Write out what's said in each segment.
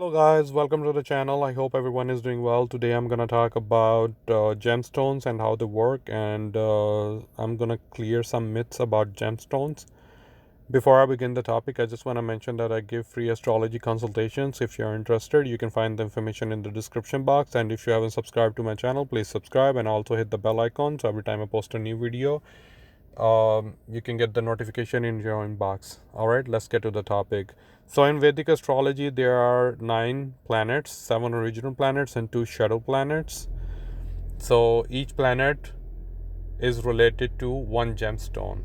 Hello guys, welcome to the channel. I hope everyone is doing well. Today I'm gonna talk about gemstones and how they work, and I'm gonna clear some myths about gemstones. Before I begin the topic, I just want to mention that I give free astrology consultations. If you're interested, you can find the information in the description box, and if you haven't subscribed to my channel, please subscribe and also hit the bell icon so every time I post a new video, you can get the notification in your inbox. All right, let's get to the topic. So in Vedic astrology, there are 9 planets, 7 original planets and 2 shadow planets. So each planet is related to one gemstone.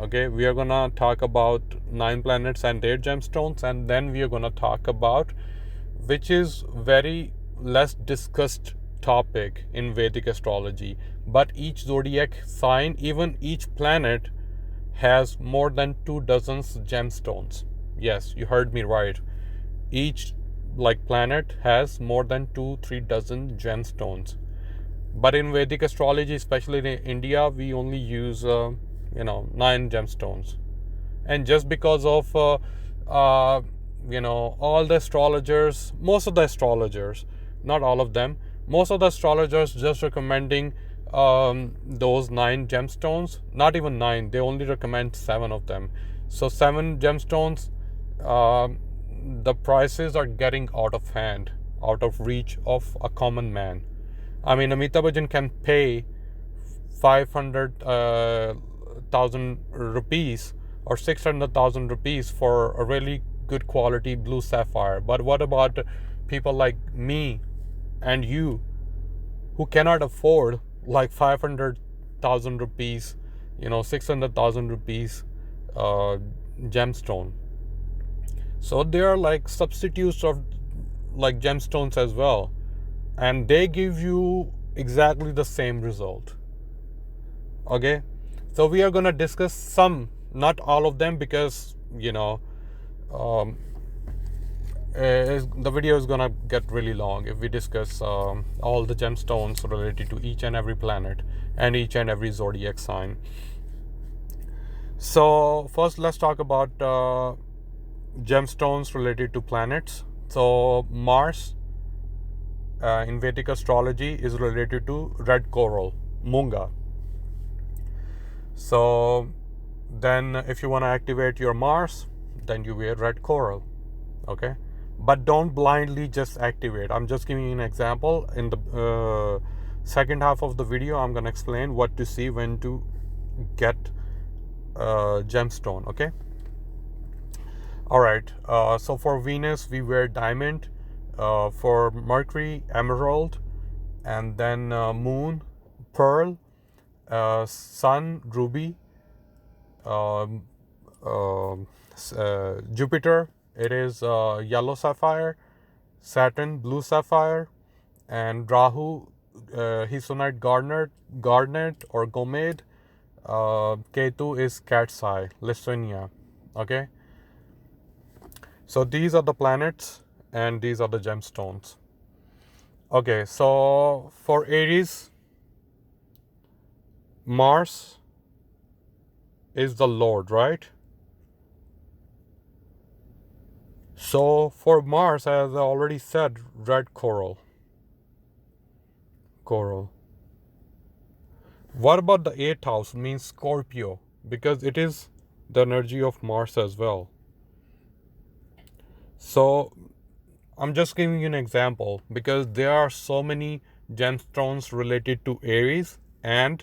Okay, we are gonna talk about 9 planets and their gemstones, and then we are gonna talk about which is very less discussed topic in Vedic astrology. But each zodiac sign, even each planet, has more than 2 dozens gemstones. Yes, you heard me right. Each planet has more than 2-3 dozen gemstones. But in Vedic astrology, especially in India, we only use 9 gemstones. And just because of all the astrologers, most of the astrologers, not all of them, most of the astrologers just recommending those 9 gemstones. Not even 9, they only recommend 7 of them. So 7 gemstones, the prices are getting out of hand, out of reach of a common man. I mean, Amitabh Bachchan can pay 500,000 rupees or 600,000 rupees for a really good quality blue sapphire. But what about people like me and you who cannot afford like 500,000 rupees, 600,000 rupees gemstone? So they are like substitutes of like gemstones as well, and they give you exactly the same result. Okay, so we are going to discuss some, not all of them, because the video is going to get really long if we discuss all the gemstones related to each and every planet and each and every zodiac sign. So first let's talk about gemstones related to planets. So Mars in Vedic astrology is related to red coral, Munga. So then if you want to activate your Mars, then you wear red coral. Okay, but don't blindly just activate. I'm just giving you an example. In the second half of the video, I'm going to explain what to see when to get gemstone. Okay, all right. So for Venus, we wear diamond. For Mercury, emerald. And then Moon, pearl. Sun, ruby. Jupiter, it is yellow sapphire. Saturn, blue sapphire. And Rahu, Hisonite garnet or gomade. Ketu is cat's eye, Lithuania. Okay, so these are the planets and these are the gemstones. Okay, so for Aries, Mars is the Lord, right? So for Mars, as I already said, red coral. What about the 8th house? Means Scorpio, because it is the energy of Mars as well. So I'm just giving you an example because there are so many gemstones related to Aries and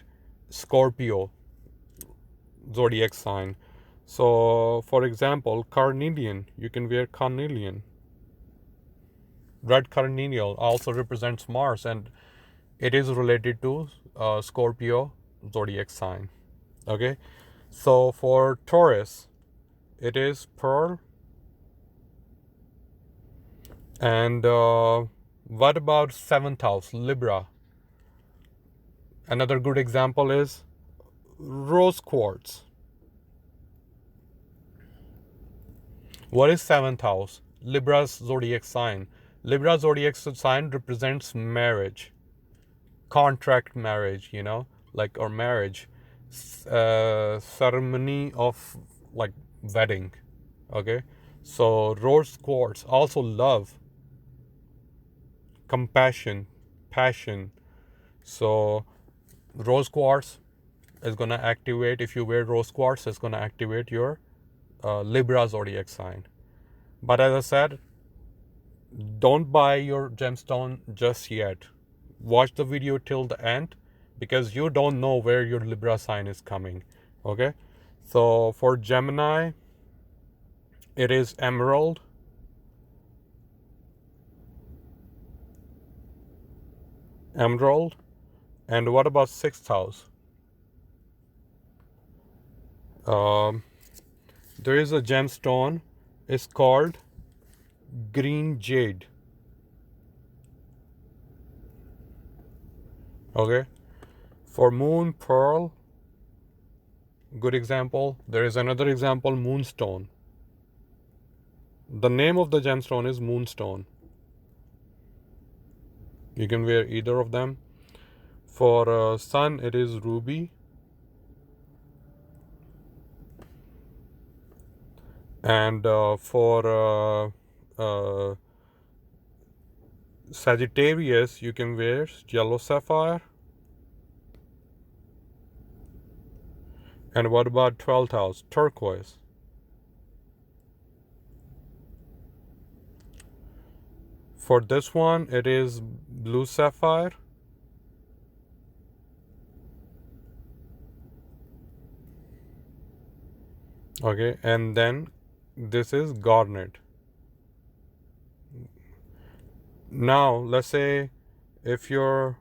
Scorpio zodiac sign. So for example, carnelian, you can wear carnelian. Red carnelian also represents Mars, and it is related to Scorpio zodiac sign. Okay, so for Taurus, it is pearl. And what about 7th house, Libra? Another good example is rose quartz. What is 7th house? Libra's zodiac sign. Libra zodiac sign represents marriage, contract marriage, or marriage, ceremony of like wedding. Okay, so rose quartz, also love, compassion, passion. So rose quartz is going to activate, if you wear rose quartz, it's going to activate your Libra zodiac sign. But as I said, don't buy your gemstone just yet. Watch the video till the end, because you don't know where your Libra sign is coming. Okay, so for Gemini, it is emerald. Emerald. And what about 6th house? There is a gemstone. It's called green jade. Okay. For moon, pearl. Good example. There is another example, moonstone. The name of the gemstone is Moonstone. You can wear either of them. For sun, it is ruby. And for Sagittarius, you can wear yellow sapphire. And what about 12th house? Turquoise. For this one, it is blue sapphire. Okay, and then this is garnet. Now, let's say if you're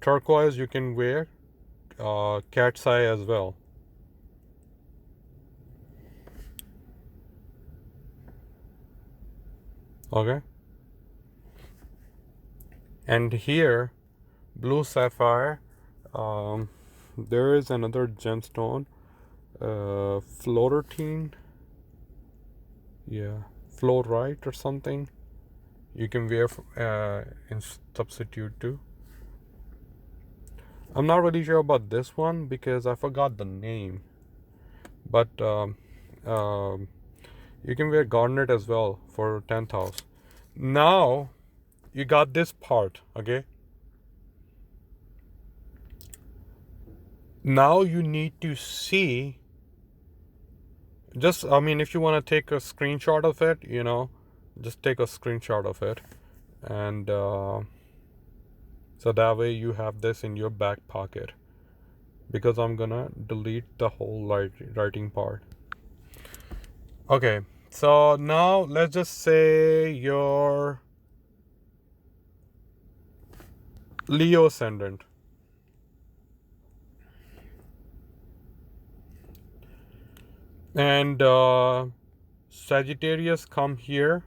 turquoise, you can wear cat's eye as well. Okay. And here, blue sapphire, there is another gemstone, fluoretine. Yeah, fluorite or something. You can wear in substitute too. I'm not really sure about this one because I forgot the name. But you can wear garnet as well for 10th house. Now you got this part, okay? Now you need to see, just, I mean, if you want to take a screenshot of it, you know, just take a screenshot of it. And so that way you have this in your back pocket, because I'm gonna delete the whole writing part. Okay, so now let's just say your Leo ascendant. And Sagittarius come here,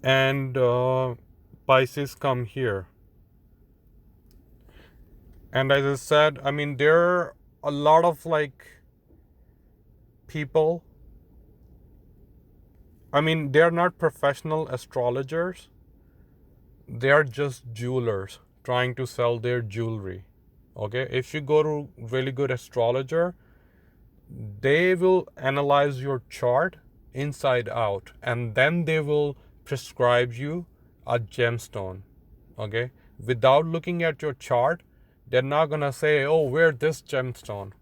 and Pisces come here. And as I said, I mean, there are a lot of like people, I mean, they're not professional astrologers, they are just jewelers trying to sell their jewelry. Okay, if you go to really good astrologer, they will analyze your chart inside out, and then they will prescribe you a gemstone. Okay, without looking at your chart, they're not gonna say, oh, wear this gemstone,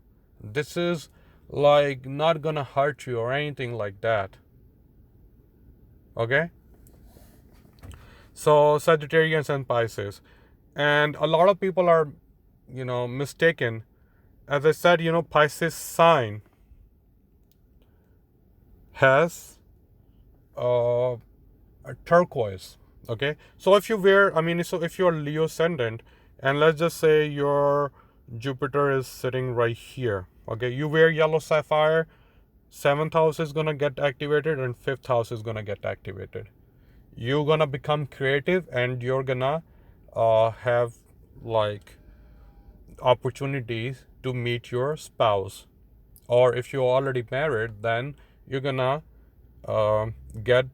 this is like not gonna hurt you or anything like that. Okay, so Sagittarians and Pisces, and a lot of people are, you know, mistaken. As I said, you know, Pisces sign has a turquoise. Okay, so if you wear, I mean, so if you're Leo ascendant, and let's just say your Jupiter is sitting right here, okay, you wear yellow sapphire, 7th house is gonna get activated and 5th house is gonna get activated. You're gonna become creative, and you're gonna have like opportunities to meet your spouse. Or if you're already married, then you're gonna get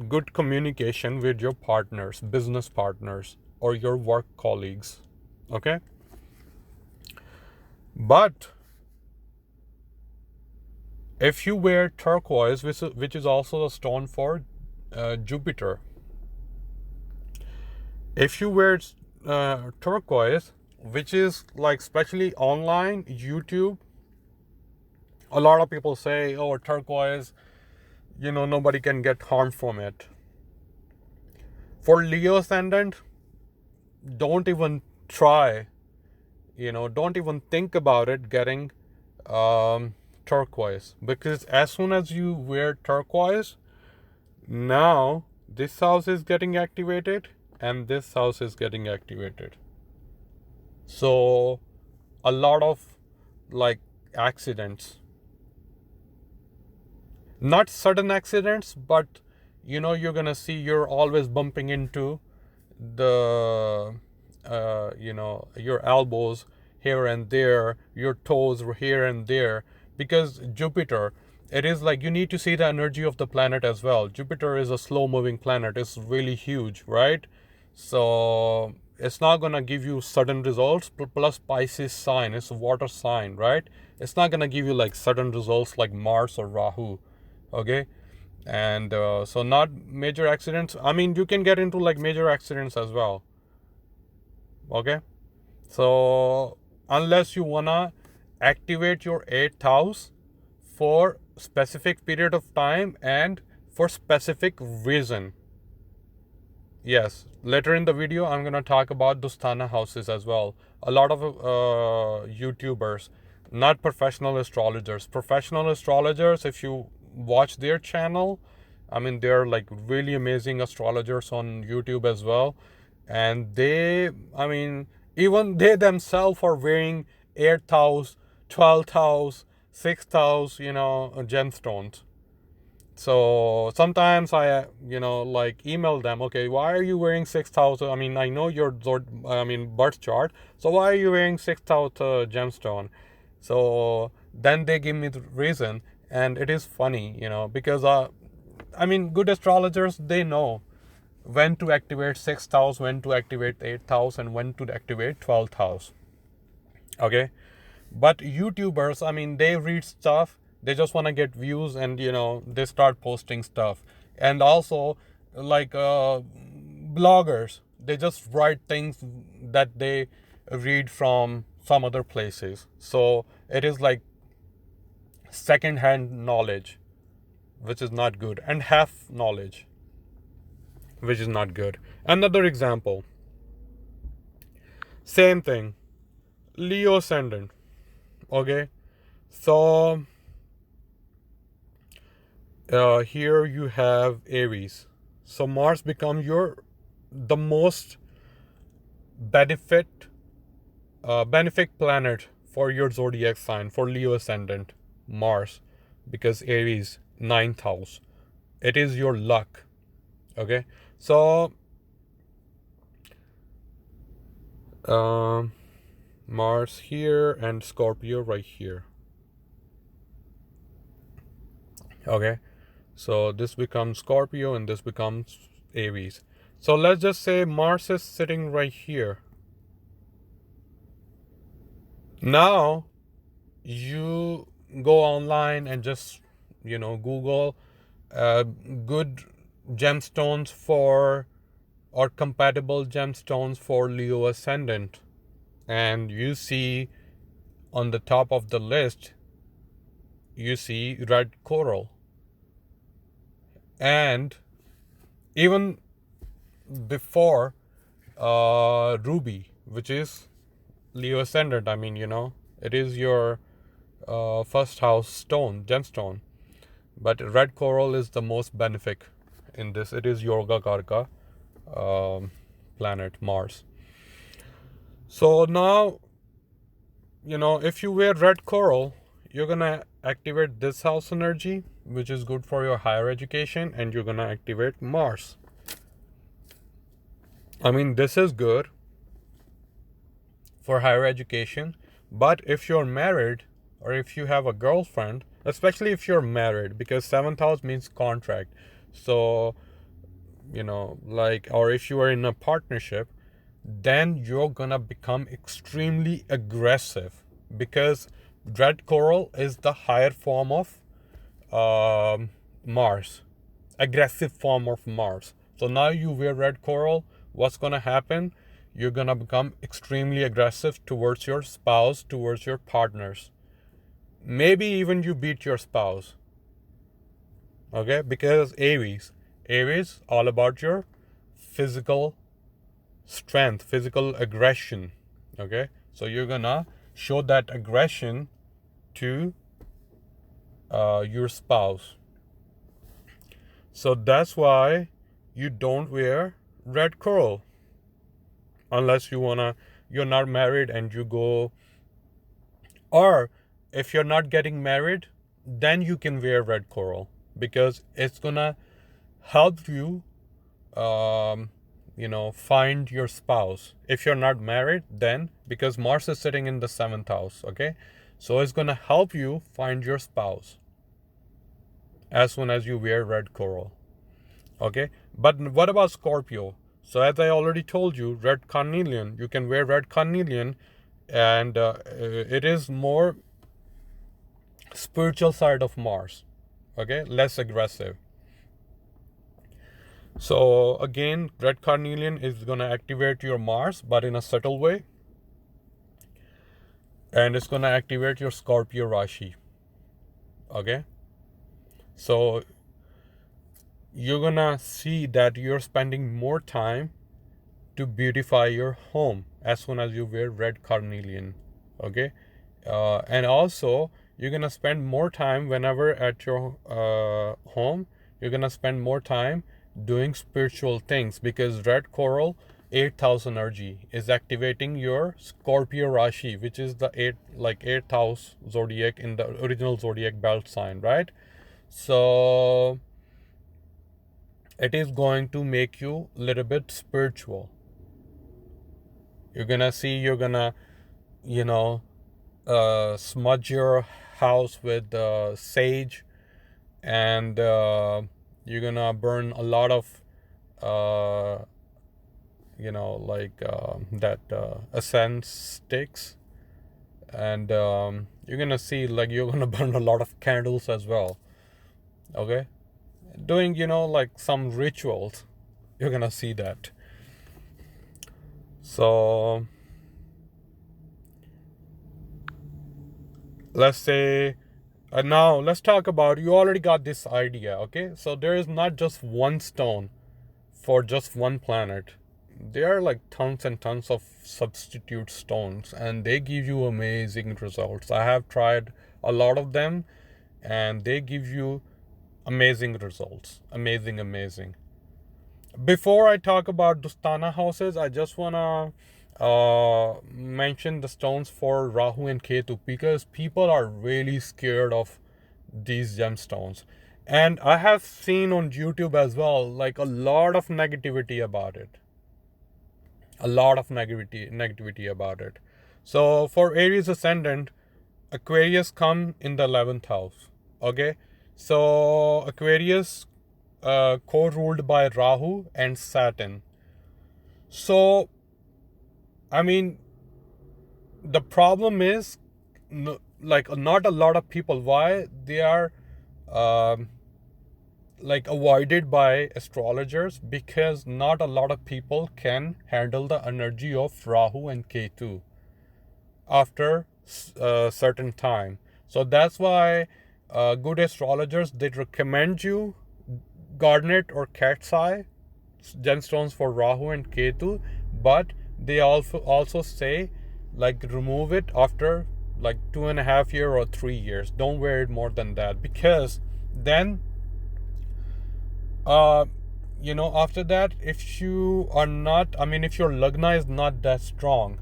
good communication with your partners, business partners, or your work colleagues. Okay, but if you wear turquoise, which is also a stone for Jupiter, If you wear turquoise, which is like especially online, YouTube, a lot of people say, oh, turquoise, nobody can get harm from it. For Leo ascendant, don't even try, don't even think about it getting turquoise, because as soon as you wear turquoise, now this house is getting activated and this house is getting activated. So a lot of like accidents, not sudden accidents, but you're gonna see you're always bumping into the your elbows here and there, your toes here and there, because Jupiter, it is like you need to see the energy of the planet as well. Jupiter is a slow moving planet, it's really huge, right? So it's not gonna give you sudden results. Plus Pisces sign, it's a water sign, right? It's not gonna give you like sudden results like Mars or Rahu. Okay. And so not major accidents. I mean, you can get into like major accidents as well. Okay. So unless you wanna activate your 8th house for specific period of time and for specific reason. Yes, later in the video I'm gonna talk about Dusthana houses as well. A lot of YouTubers, not professional astrologers. Professional astrologers, if you watch their channel, I mean, they're like really amazing astrologers on YouTube as well. And they, I mean, even they themselves are wearing 8th house, 12th house, 6th house, gemstones. So sometimes I, like email them, okay, why are you wearing 6th house? I mean, I know your birth chart. So why are you wearing 6th house gemstone? So then they give me the reason, and it is funny, because I mean, good astrologers, they know when to activate 6th house, when to activate 8th house, and when to activate 12th house. Okay. But YouTubers, I mean, they read stuff, they just want to get views, and they start posting stuff. And also like bloggers, they just write things that they read from some other places. So it is like second hand knowledge, which is not good, and half knowledge, which is not good. Another example, same thing, Leo ascendant. Okay. So here you have Aries. So Mars become the most benefit planet for your zodiac sign, for Leo ascendant, Mars, because Aries, 9th house, it is your luck. Okay. So Mars here and Scorpio right here. Okay. So this becomes Scorpio and this becomes Aries. So let's just say Mars is sitting right here. Now you go online and just Google good gemstones for, or compatible gemstones for Leo ascendant, and you see on the top of the list you see red coral, and even before ruby, which is Leo ascendant. I mean, it is your first house stone, gemstone. But red coral is the most benefic in this. It is Yoga Karka planet, Mars. So now, if you wear red coral, you're gonna activate this house energy, which is good for your higher education, and you're gonna activate Mars. I mean, this is good for higher education, but if you're married or if you have a girlfriend, especially if you're married, because 7th house means contract. So, or if you are in a partnership, then you're gonna become extremely aggressive, because red coral is the higher form of Mars, aggressive form of Mars. So now you wear red coral, what's going to happen? You're going to become extremely aggressive towards your spouse, towards your partners. Maybe even you beat your spouse. Okay, because Aries, all about your physical strength, physical aggression. Okay, so you're gonna show that aggression to your spouse. So that's why you don't wear red coral unless you're not married and you go, or if you're not getting married, then you can wear red coral because it's gonna help you find your spouse. If you're not married, then because Mars is sitting in the 7th house, okay, so it's gonna help you find your spouse as soon as you wear red coral. Okay, but what about Scorpio? So as I already told you, red carnelian, you can wear red carnelian, and it is more spiritual side of Mars. Okay, less aggressive. So again, red carnelian is going to activate your Mars, but in a subtle way. And it's going to activate your Scorpio Rashi. Okay. So you're going to see that you're spending more time to beautify your home as soon as you wear red carnelian. Okay. And also, you're going to spend more time whenever at your home, you're going to spend more time doing spiritual things because red coral 8th house energy is activating your Scorpio Rashi, which is the 8th house zodiac in the original zodiac belt sign, right? So it is going to make you a little bit spiritual. You're gonna smudge your house with sage, and you're gonna burn a lot of essence sticks, and you're gonna see you're gonna burn a lot of candles as well. Okay, doing some rituals, you're gonna see that. So let's say now let's talk about, you already got this idea. Okay, so there is not just one stone for just one planet. There are tons and tons of substitute stones, and they give you amazing results. I have tried a lot of them, and they give you amazing results. Amazing. Before I talk about Dustana houses, I just wanna mention the stones for Rahu and Ketu, because people are really scared of these gemstones, and I have seen on YouTube as well a lot of negativity about it. So for Aries ascendant, Aquarius come in the 11th house. Okay, so Aquarius co-ruled by Rahu and Saturn. So I mean, the problem is not a lot of people, why they are avoided by astrologers, because not a lot of people can handle the energy of Rahu and Ketu after a certain time. So that's why good astrologers, they recommend you garnet or cat's eye gemstones for Rahu and Ketu, but they also say remove it after 2.5 years or 3 years. Don't wear it more than that, because then after that, if your lagna is not that strong,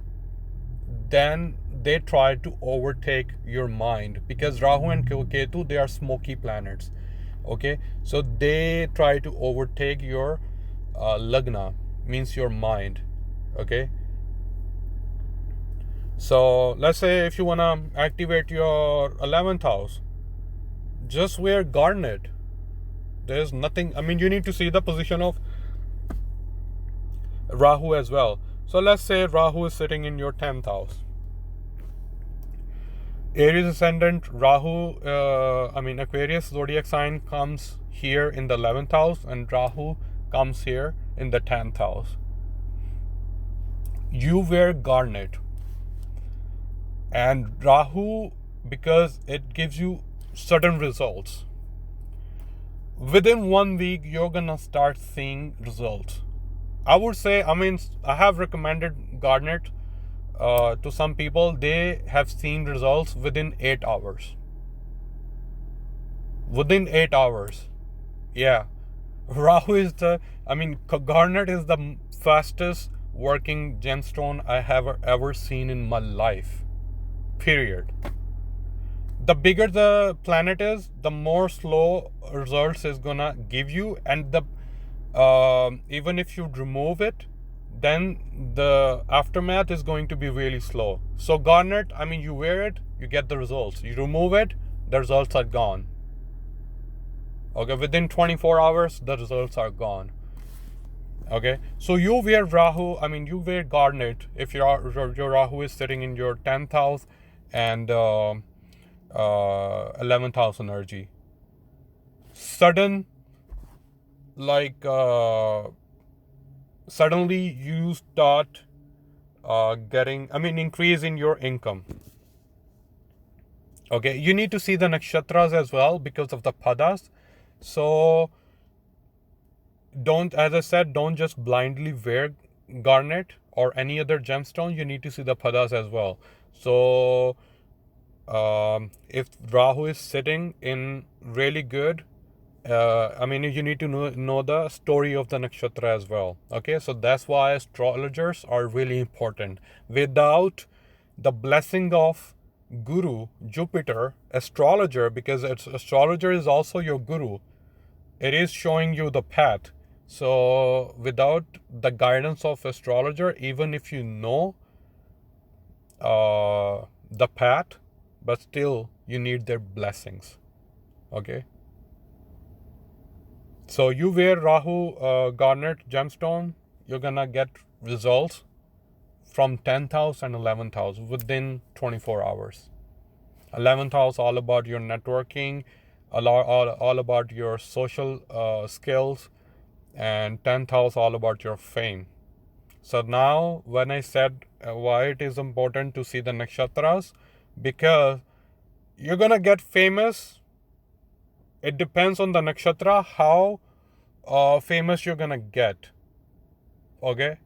then they try to overtake your mind, because Rahu and Ketu, they are smoky planets. Okay, so they try to overtake your lagna, means your mind. Okay, so let's say if you want to activate your 11th house, just wear garnet. There's nothing, you need to see the position of Rahu as well. So let's say Rahu is sitting in your 10th house. Aries ascendant Rahu, Aquarius zodiac sign comes here in the 11th house, and Rahu comes here in the 10th house. you wear garnet. And Rahu, because it gives you certain results. Within 1 week, you're gonna start seeing results. I would say, I have recommended garnet to some people. They have seen results within 8 hours. Within 8 hours. Yeah. Rahu is garnet is the fastest working gemstone I have ever seen in my life. Period. The bigger the planet is, the more slow results is gonna give you, and the even if you remove it, then the aftermath is going to be really slow. So garnet, you wear it, you get the results. You remove it, the results are gone. Okay, within 24 hours, the results are gone. Okay, so you wear Rahu, you wear garnet if your Rahu is sitting in your 10th house and 11th house energy. Suddenly you start getting, increase in your income. Okay, you need to see the nakshatras as well because of the padas. So as I said, don't just blindly wear garnet or any other gemstone. You need to see the padas as well. So if Rahu is sitting in really good, you need to know the story of the nakshatra as well. Okay, so that's why astrologers are really important. Without the blessing of Guru, Jupiter, astrologer, because astrologer is also your Guru, it is showing you the path. So without the guidance of astrologer, even if you know the path, but still you need their blessings. Okay, so you wear Rahu garnet gemstone, you're gonna get results from 10th house and 11th house within 24 hours. 11th house all about your networking, all about your social skills, and 10th house all about your fame. So now when I said why it is important to see the nakshatras, because you're gonna get famous. It depends on the nakshatra how famous you're gonna get. Okay,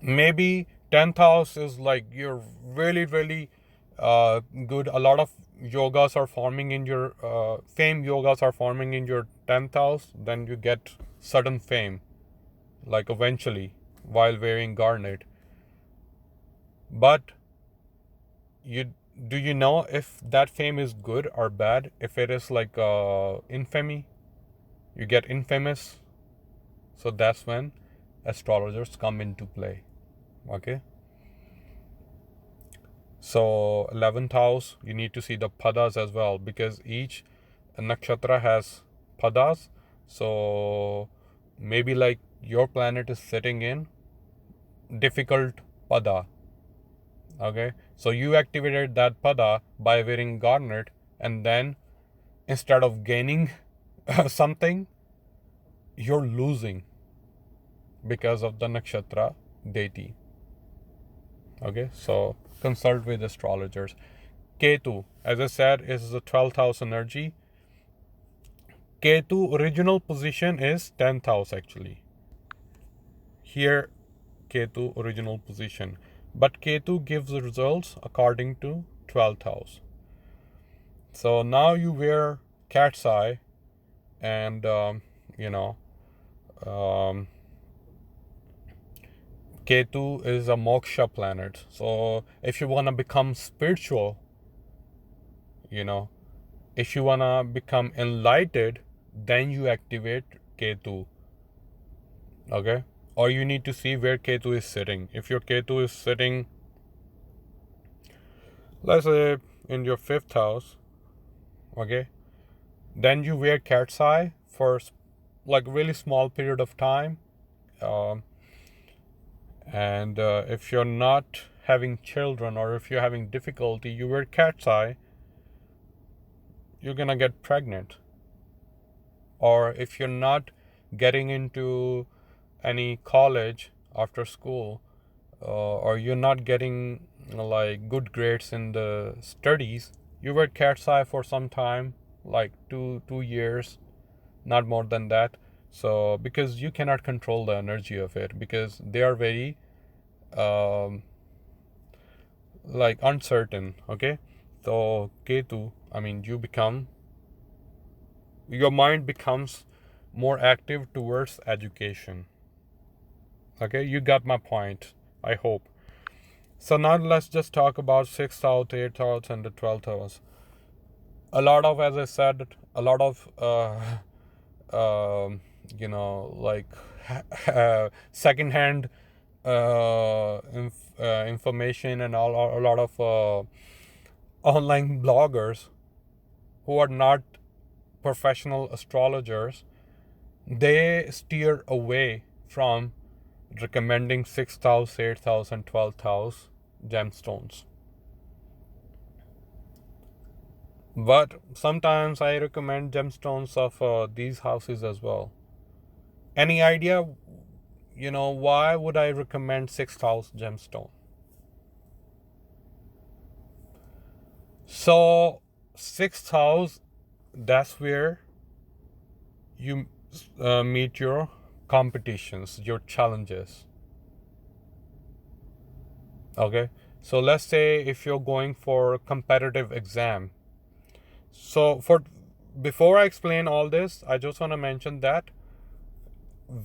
maybe 10th house is like you're really good. A lot of yogas are forming in your fame yogas are forming in your 10th house. Then you get sudden fame, like eventually, while wearing garnet. But do you know if that fame is good or bad? If it is like infamy, you get infamous. So that's when astrologers come into play. Okay, so 11th house, you need to see the padas as well, because each nakshatra has padas. So maybe like your planet is sitting in difficult pada. Okay, so you activated that pada by wearing garnet, and then instead of gaining something, you're losing because of the nakshatra deity. Okay, so consult with astrologers. Ketu, as I said, is the 12th house energy. Ketu original position is 10th house actually. Here, Ketu original position. But Ketu gives the results according to 12th house. So now you wear cat's eye, and Ketu is a moksha planet. So if you want to become spiritual, if you want to become enlightened, then you activate Ketu. Okay, or you need to see where Ketu is sitting. If your Ketu is sitting, let's say, in your 5th house, okay, then you wear cat's eye for like really small period of time. And if you're not having children, or if you're having difficulty, you wear cat's eye, you're gonna get pregnant. Or if you're not getting into any college, after school, or you're not getting like good grades in the studies, you were cat's eye for some time, like two years, not more than that. So because you cannot control the energy of it, because they are very um, like uncertain. Okay, so Ketu, I mean, your mind becomes more active towards education. Okay, you got my point, I hope. So now let's just talk about 6th house, 8th house, and the 12th house. A lot of, as I said, a lot of like secondhand information, and a lot of online bloggers who are not professional astrologers, they steer away from recommending 6th house, 8th house, and 12th house gemstones. But sometimes I recommend gemstones of these houses as well. Any idea, why would I recommend 6th house gemstone? So 6th house, that's where you meet your competitions, your challenges. Okay, so let's say if you're going for a competitive exam. So before I explain all this, I just want to mention that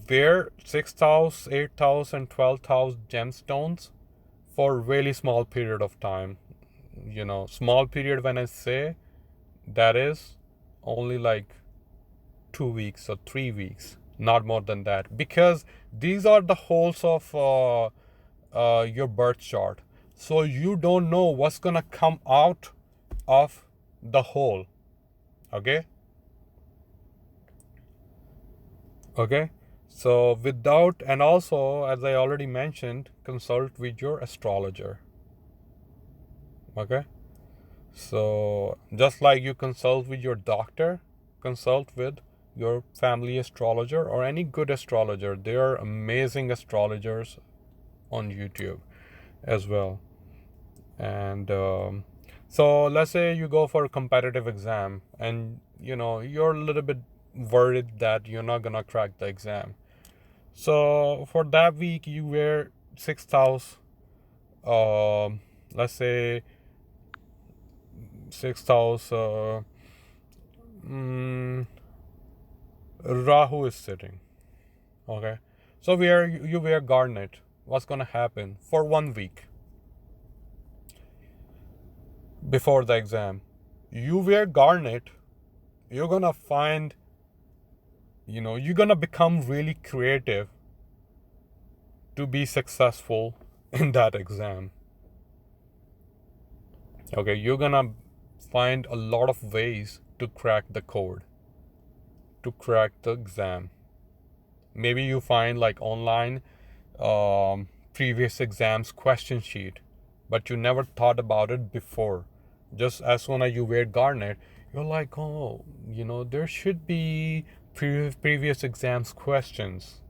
where 6th house, 8th house, and 12th house gemstones for really small period of time. Small period, when I say, that is only like 2 weeks or 3 weeks, not more than that, because these are the holes of your birth chart. So you don't know what's gonna come out of the hole. Okay. So and also, as I already mentioned, consult with your astrologer. Okay. So just like you consult with your doctor, consult with your family astrologer or any good astrologer. There are amazing astrologers on YouTube as well. And so let's say you go for a competitive exam, and you're a little bit worried that you're not gonna crack the exam. So for that week, you wear 6th house. Let's say 6th house. Rahu is sitting. Okay, so you wear garnet. What's gonna happen for 1 week before the exam? You wear garnet. You're gonna find. You're gonna become really creative to be successful in that exam. Okay, you're gonna find a lot of ways to crack the code, to crack the exam. Maybe you find like online previous exams question sheet, but you never thought about it before. Just as soon as you wear garnet, you're like, oh, there should be previous exams questions.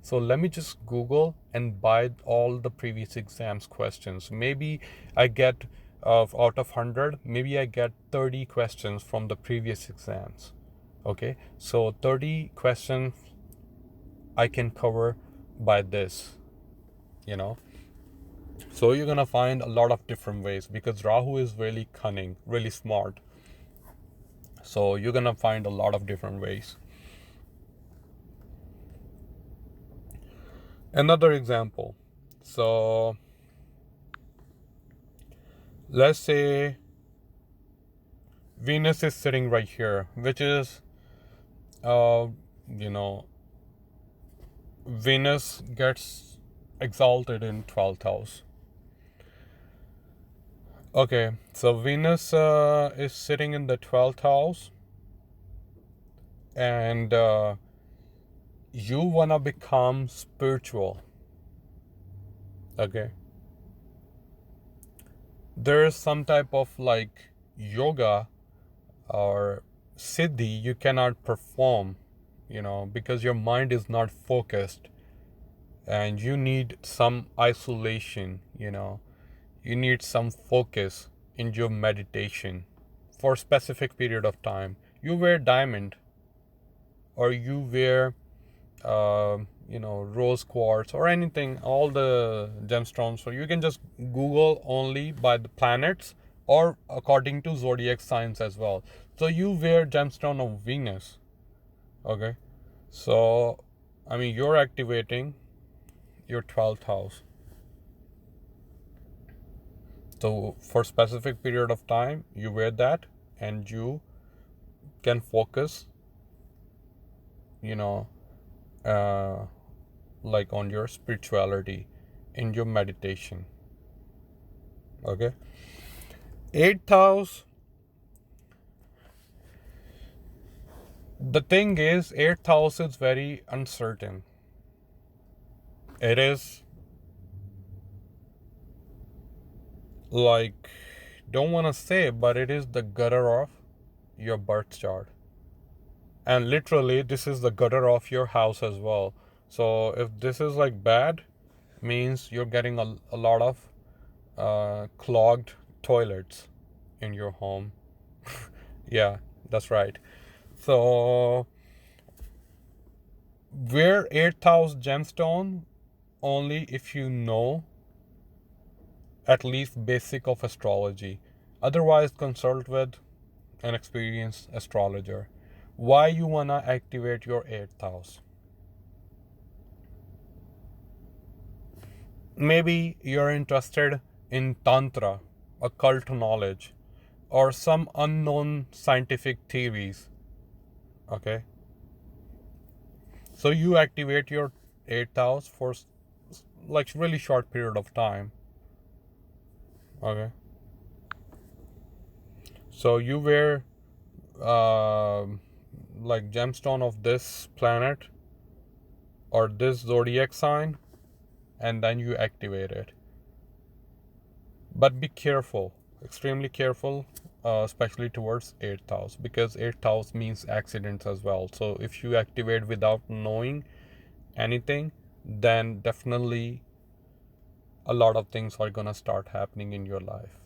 So let me just Google and buy all the previous exams questions. Maybe I get out of 100, maybe I get 30 questions from the previous exams. Okay, so 30 questions I can cover by this, So you're gonna find a lot of different ways, because Rahu is really cunning, really smart. So you're gonna find a lot of different ways. Another example. So let's say Venus is sitting right here, which is, Venus gets exalted in 12th house. Okay, so Venus is sitting in the 12th house, and you want to become spiritual. Okay, there is some type of like yoga or siddhi you cannot perform, because your mind is not focused. and you need some isolation, you need some focus in your meditation for a specific period of time. You wear diamond, or you wear rose quartz or anything, all the gemstones. So you can just Google only by the planets or according to zodiac signs as well. So you wear gemstone of Venus. Okay, so you're activating your 12th house. So for specific period of time you wear that, and you can focus, uh, like on your spirituality in your meditation. Okay, 8th house. The thing is, 8th house is very uncertain. It is like, don't want to say, but it is the gutter of your birth chart. And literally, this is the gutter of your house as well. So if this is like bad, means you're getting a lot of clogged toilets in your home. Yeah, that's right. So wear 8th house gemstone only if you know at least basic of astrology. Otherwise, consult with an experienced astrologer. Why you wanna activate your 8th house? Maybe you're interested in tantra, occult knowledge, or some unknown scientific theories. Okay, so you activate your 8th house for like really short period of time. Okay, so you wear like gemstone of this planet or this zodiac sign, and then you activate it. But be careful, extremely careful, especially towards 8th house, because 8th house means accidents as well. So if you activate without knowing anything, then definitely a lot of things are gonna start happening in your life.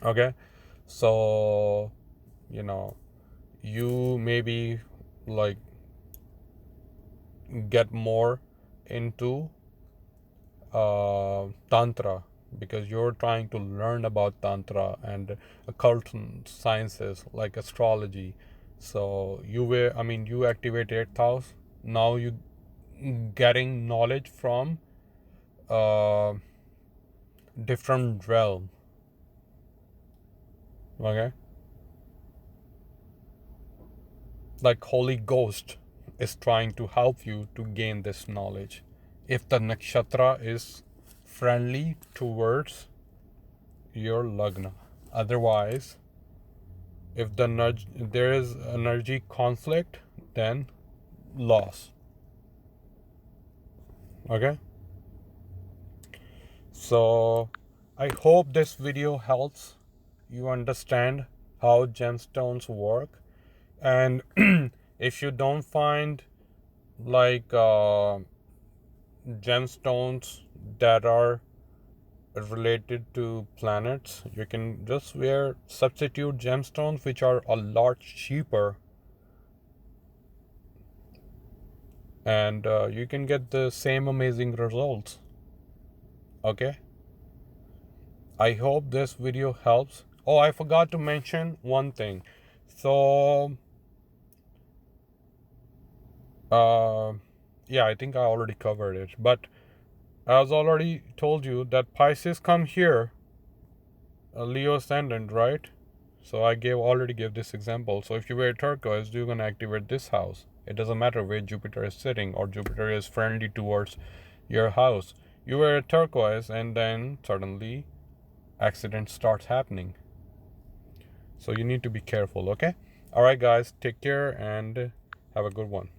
Okay, so you maybe like get more into tantra, because you're trying to learn about tantra and occult sciences like astrology. So you activate 8th house. Now you getting knowledge from uh, different realm. Okay, like Holy Ghost is trying to help you to gain this knowledge. If the nakshatra is friendly towards your lagna. Otherwise, if there is energy conflict, then loss. Okay, so I hope this video helps you understand how gemstones work. And if you don't find like gemstones that are related to planets, you can just wear substitute gemstones which are a lot cheaper, and you can get the same amazing results. Okay, I hope this video helps. Oh, I forgot to mention one thing. So yeah, I think I already covered it, but as already told you that Pisces come here, Leo ascendant, right? So I already gave this example. So if you wear turquoise, you're gonna activate this house. It doesn't matter where Jupiter is sitting or Jupiter is friendly towards your house. You wear turquoise, and then suddenly accident starts happening. So you need to be careful. Okay. All right, guys. Take care and have a good one.